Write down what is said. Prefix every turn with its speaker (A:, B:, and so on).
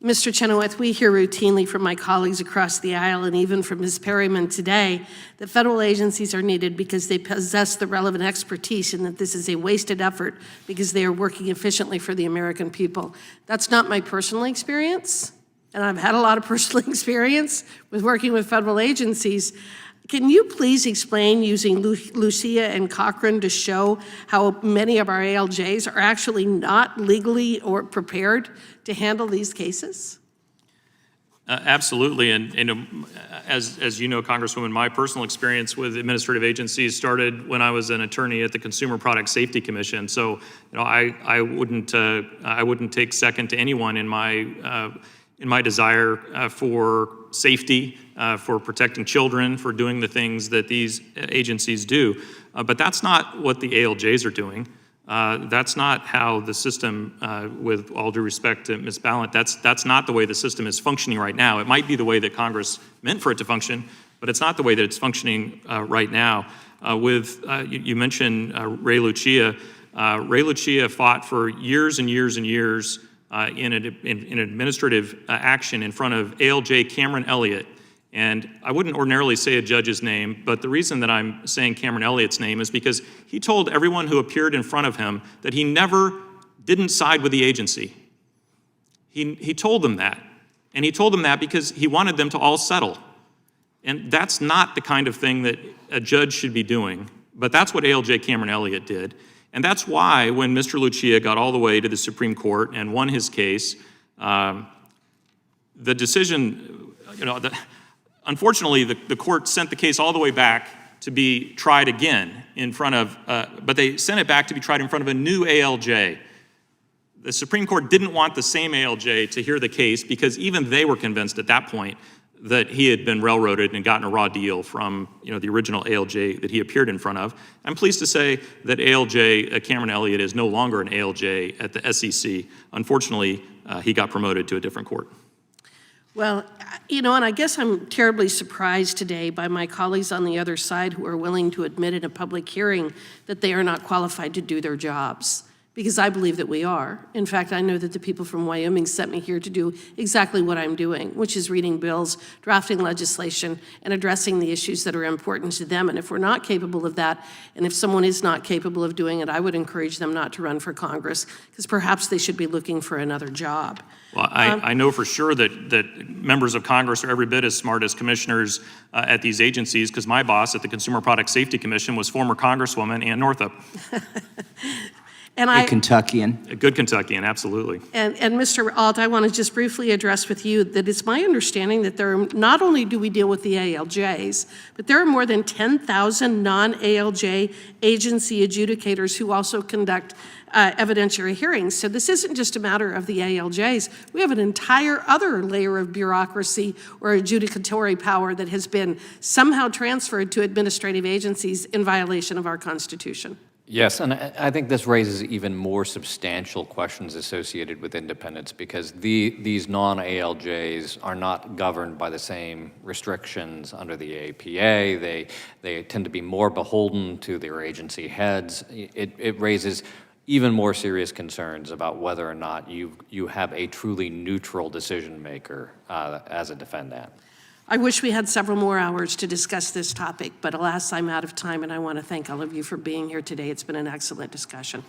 A: Mr. Chenoweth, we hear routinely from my colleagues across the aisle and even from Ms. Perryman today that federal agencies are needed because they possess the relevant expertise and that this is a wasted effort because they are working efficiently for the American people. That's not my personal experience, and I've had a lot of personal experience with working with federal agencies. Can you please explain using Lucia and Cochran to show how many of our ALJs are actually not legally or prepared to handle these cases?
B: Absolutely, and as you know, Congresswoman, my personal experience with administrative agencies started when I was an attorney at the Consumer Product Safety Commission. So, I wouldn't take second to anyone in my desire for safety, for protecting children, for doing the things that these agencies do. But that's not what the ALJs are doing. That's not how the system, with all due respect to Ms. Ballant, that's not the way the system is functioning right now. It might be the way that Congress meant for it to function, but it's not the way that it's functioning right now. You mentioned Ray Lucia. Ray Lucia fought for years and years and years in administrative action in front of ALJ Cameron Elliott. And I wouldn't ordinarily say a judge's name, but the reason that I'm saying Cameron Elliott's name is because he told everyone who appeared in front of him that he never didn't side with the agency. He told them that. And he told them that because he wanted them to all settle. And that's not the kind of thing that a judge should be doing, but that's what ALJ Cameron Elliott did. And that's why when Mr. Lucia got all the way to the Supreme Court and won his case, the decision, unfortunately, the court sent the case all the way back to be tried again in front of, but they sent it back to be tried in front of a new ALJ. The Supreme Court didn't want the same ALJ to hear the case because even they were convinced at that point that he had been railroaded and gotten a raw deal from the original ALJ that he appeared in front of. I'm pleased to say that ALJ Cameron Elliott is no longer an ALJ at the SEC. Unfortunately, he got promoted to a different court.
A: Well, and I guess I'm terribly surprised today by my colleagues on the other side who are willing to admit in a public hearing that they are not qualified to do their jobs, because I believe that we are. In fact, I know that the people from Wyoming sent me here to do exactly what I'm doing, which is reading bills, drafting legislation, and addressing the issues that are important to them. And if we're not capable of that, and if someone is not capable of doing it, I would encourage them not to run for Congress, because perhaps they should be looking for another job.
B: Well, I know for sure that members of Congress are every bit as smart as commissioners at these agencies, because my boss at the Consumer Product Safety Commission was former Congresswoman Ann Northup.
C: And a Kentuckian.
B: A good Kentuckian, absolutely.
A: And Mr. Alt, I want to just briefly address with you that it's my understanding that not only do we deal with the ALJs, but there are more than 10,000 non-ALJ agency adjudicators who also conduct evidentiary hearings. So this isn't just a matter of the ALJs. We have an entire other layer of bureaucracy or adjudicatory power that has been somehow transferred to administrative agencies in violation of our Constitution.
D: Yes, and I think this raises even more substantial questions associated with independence, because these non-ALJs are not governed by the same restrictions under the APA. They tend to be more beholden to their agency heads. It raises even more serious concerns about whether or not you have a truly neutral decision maker as a defendant.
A: I wish we had several more hours to discuss this topic, but alas, I'm out of time, and I want to thank all of you for being here today. It's been an excellent discussion.